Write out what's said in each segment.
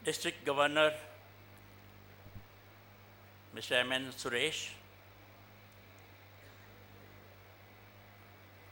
District Governor, Mr. M.N. Suresh,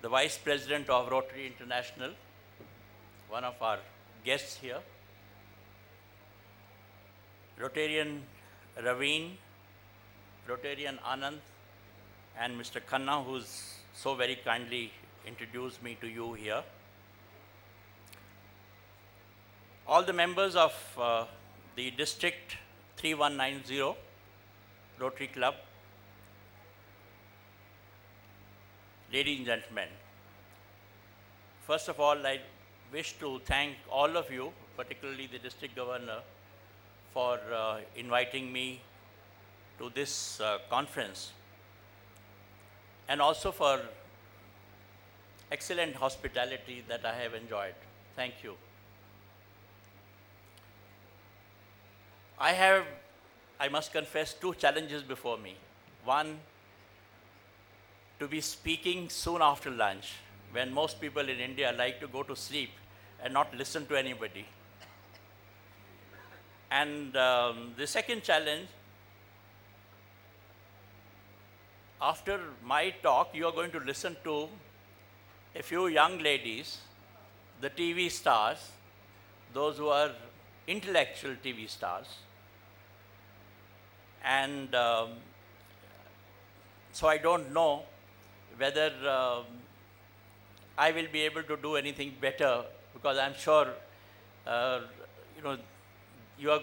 the Vice President of Rotary International, one of our guests here, Rotarian Raveen, Rotarian Anand, and Mr. Khanna, who's so very kindly introduced me to you here. All the members of the District 3190 Rotary Club, ladies and gentlemen, first of all, I wish to thank all of you, particularly the District Governor, for inviting me to this conference, and also for excellent hospitality that I have enjoyed. Thank you. I must confess, two challenges before me. One, to be speaking soon after lunch, when most people in India like to go to sleep and not listen to anybody. And the second challenge, after my talk, you are going to listen to a few young ladies, the TV stars, those who are intellectual TV stars. And so I don't know whether I will be able to do anything better, because I'm sure you're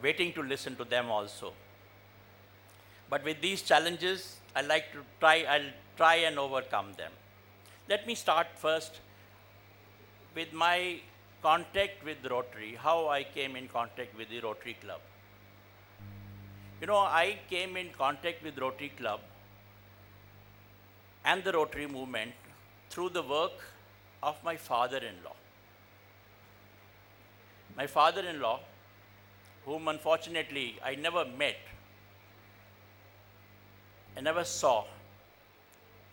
waiting to listen to them also. But with these challenges, I'll try and overcome them. Let me start first with my contact with Rotary, how I came in contact with the Rotary Club. You know, I came in contact with Rotary Club and the Rotary movement through the work of my father-in-law. My father-in-law, whom unfortunately I never met, I never saw.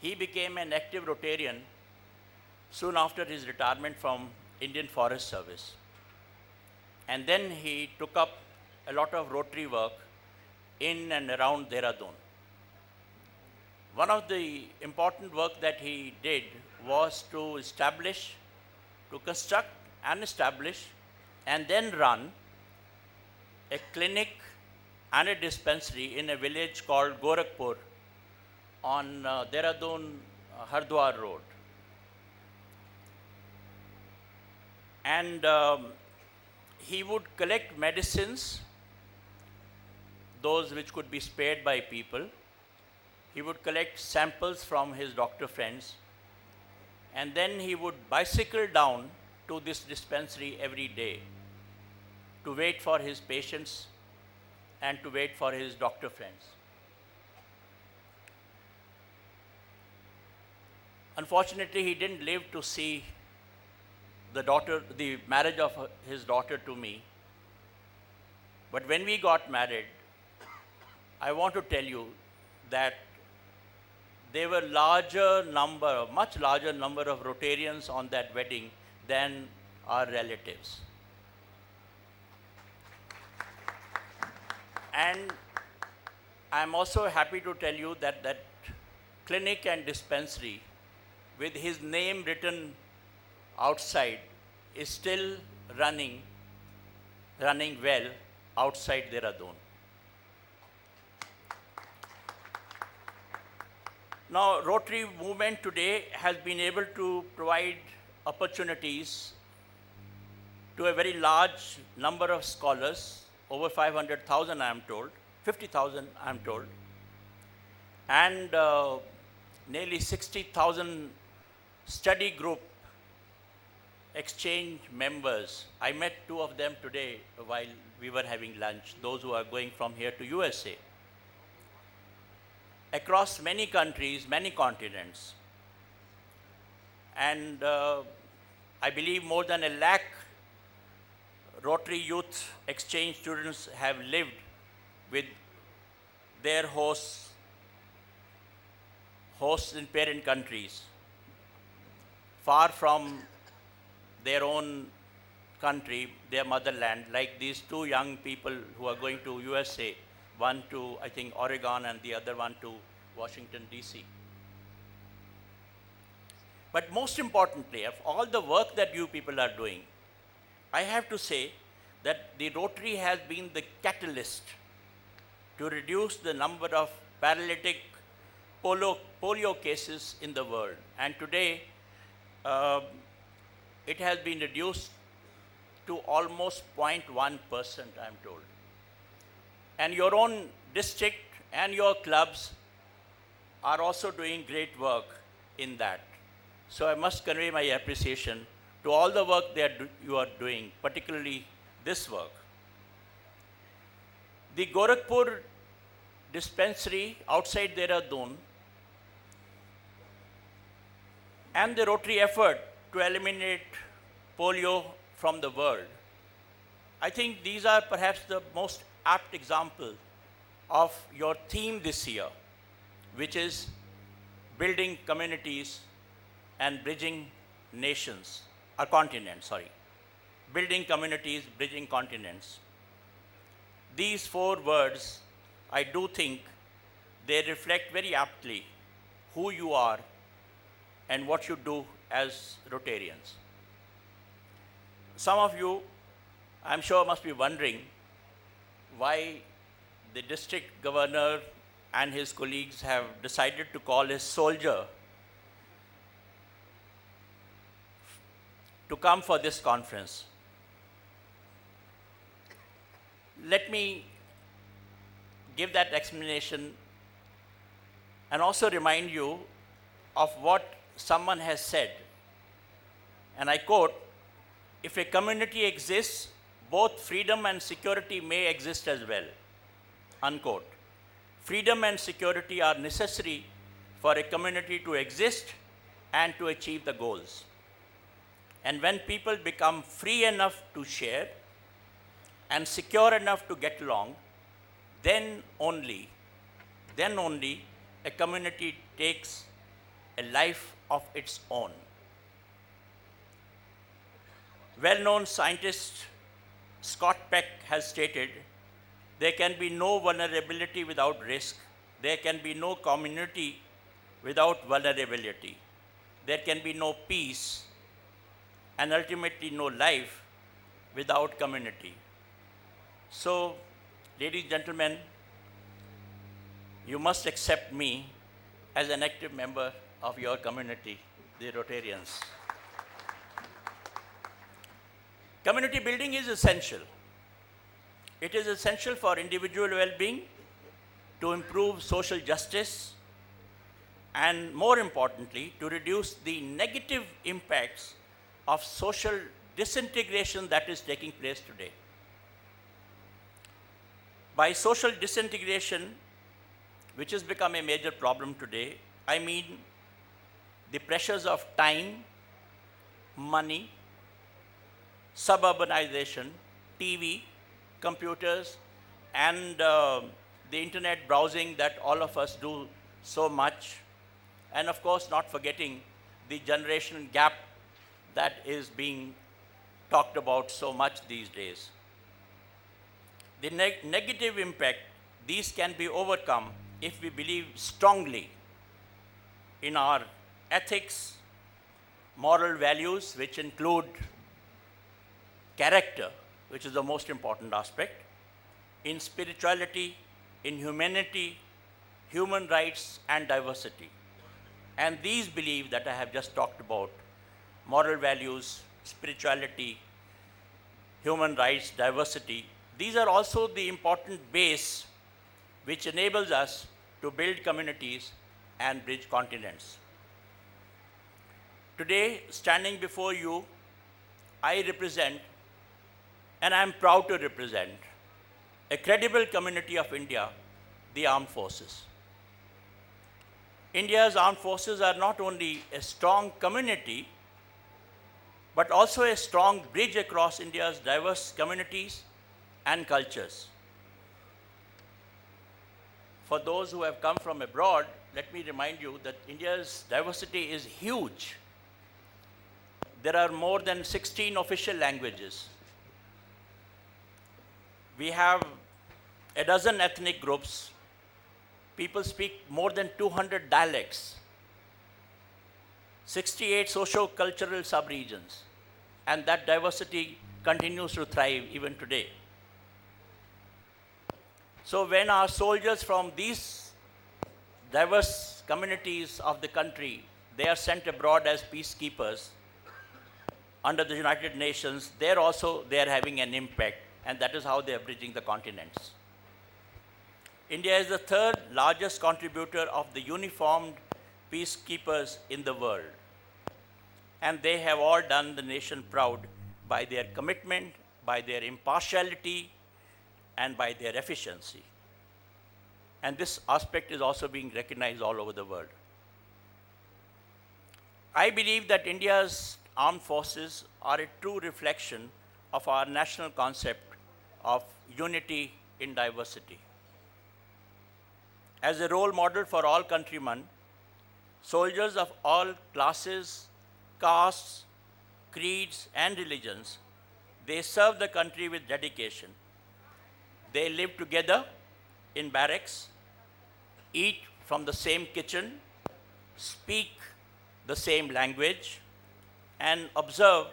He became an active Rotarian soon after his retirement from Indian Forest Service. And then he took up a lot of Rotary work in and around Dehradun. One of the important work that he did was to construct and establish and then run a clinic and a dispensary in a village called Gorakhpur on Dehradun-Hardwar Road. And he would collect medicines, those which could be spared by people. He would collect samples from his doctor friends, and then he would bicycle down to this dispensary every day to wait for his patients and to wait for his doctor friends. Unfortunately, he didn't live to see the marriage of his daughter to me. But when we got married, I want to tell you that there were much larger number of Rotarians on that wedding than our relatives. And I'm also happy to tell you that that clinic and dispensary with his name written outside is still running well outside Dehradun. Now, Rotary movement today has been able to provide opportunities to a very large number of scholars, over 500,000 I am told, 50,000 I am told, and nearly 60,000 study group exchange members. I met two of them today while we were having lunch, those who are going from here to USA. Across many countries, many continents. And I believe more than 1 lakh Rotary Youth Exchange students have lived with their hosts in parent countries, far from their own country, their motherland, like these two young people who are going to USA, one to, I think, Oregon and the other one to Washington, D.C. But most importantly, of all the work that you people are doing, I have to say that the Rotary has been the catalyst to reduce the number of paralytic polio cases in the world. And today, it has been reduced to almost 0.1%, I'm told. And your own district and your clubs are also doing great work in that. So I must convey my appreciation to all the work you are doing, particularly this work. The Gorakhpur dispensary outside Dehradun and the Rotary effort to eliminate polio from the world, I think these are perhaps the most apt example of your theme this year, which is building communities and bridging nations, or continents, sorry. Building communities, bridging continents. These 4 words, I do think they reflect very aptly who you are and what you do as Rotarians. Some of you, I'm sure, must be wondering why the district governor and his colleagues have decided to call a soldier to come for this conference. Let me give that explanation and also remind you of what someone has said. And I quote, "If a community exists, both freedom and security may exist as well." Unquote. Freedom and security are necessary for a community to exist and to achieve the goals. And when people become free enough to share and secure enough to get along, then only a community takes a life of its own. Well-known scientist Scott Peck has stated, "There can be no vulnerability without risk. There can be no community without vulnerability. There can be no peace and ultimately no life without community." So, ladies and gentlemen, you must accept me as an active member of your community, the Rotarians. Community building is essential. It is essential for individual well-being, to improve social justice, and more importantly, to reduce the negative impacts of social disintegration that is taking place today. By social disintegration, which has become a major problem today, I mean the pressures of time, money, suburbanization, TV, computers, and the internet browsing that all of us do so much, and of course not forgetting the generational gap that is being talked about so much these days. The negative impact, these can be overcome if we believe strongly in our ethics, moral values, which include character, which is the most important aspect, in spirituality, in humanity, human rights, and diversity. And these beliefs that I have just talked about, moral values, spirituality, human rights, diversity, these are also the important base which enables us to build communities and bridge continents. Today, standing before you, I represent, and I am proud to represent, a credible community of India, the armed forces. India's armed forces are not only a strong community, but also a strong bridge across India's diverse communities and cultures. For those who have come from abroad, let me remind you that India's diversity is huge. there are more than 16 official languages. We have a dozen ethnic groups. People speak more than 200 dialects, 68 socio-cultural subregions, and that diversity continues to thrive even today. So when our soldiers from these diverse communities of the country, they are sent abroad as peacekeepers under the United Nations, they are having an impact, and that is how they are bridging the continents. India is the third largest contributor of the uniformed peacekeepers in the world. And they have all done the nation proud by their commitment, by their impartiality, and by their efficiency. And this aspect is also being recognized all over the world. I believe that India's armed forces are a true reflection of our national concept of unity in diversity. As a role model for all countrymen, soldiers of all classes, castes, creeds, and religions, they serve the country with dedication. They live together in barracks, eat from the same kitchen, speak the same language, and observe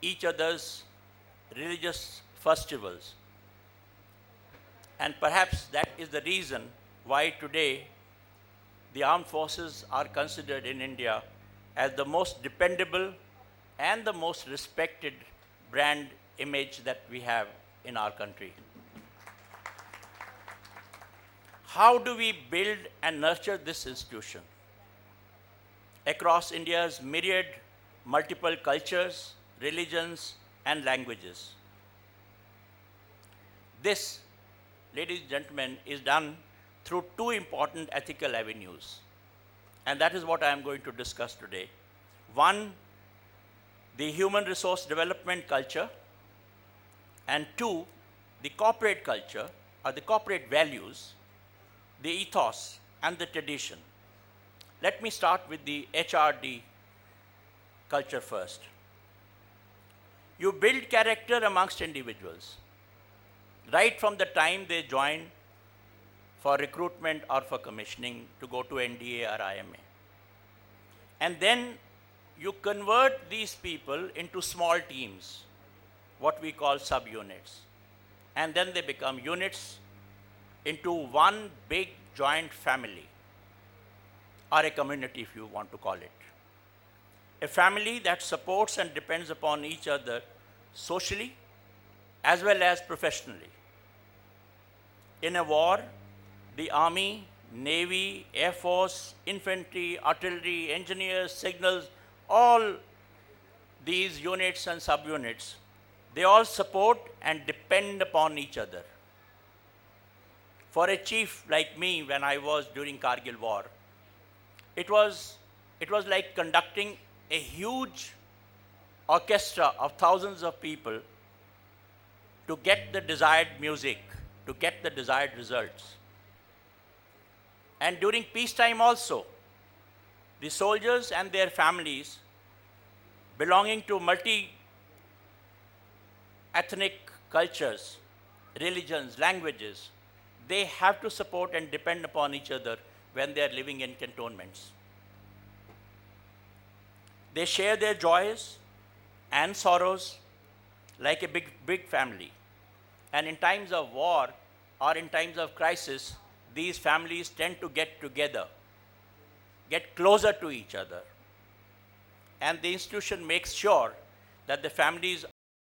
each other's religious festivals. And perhaps that is the reason why today the armed forces are considered in India as the most dependable and the most respected brand image that we have in our country. How do we build and nurture this institution across India's myriad multiple cultures, religions, and languages? This, ladies and gentlemen, is done through two important ethical avenues. And that is what I am going to discuss today. One, the human resource development culture, and two, the corporate culture, or the corporate values, the ethos, and the tradition. Let me start with the HRD culture first. You build character amongst individuals, right from the time they join for recruitment or for commissioning to go to NDA or IMA. And then you convert these people into small teams, what we call subunits. And then they become units into one big joint family, or a community if you want to call it. A family that supports and depends upon each other socially as well as professionally. In a war, the Army, Navy, Air Force, infantry, artillery, engineers, signals, all these units and subunits, they all support and depend upon each other. For a chief like me, when I was during Kargil war, it was like conducting a huge orchestra of thousands of people to get the desired music, to get the desired results. And during peacetime also, the soldiers and their families belonging to multi-ethnic cultures, religions, languages, they have to support and depend upon each other when they are living in cantonments. They share their joys and sorrows like a big family. And in times of war or in times of crisis, these families tend to get together, get closer to each other. And the institution makes sure that the families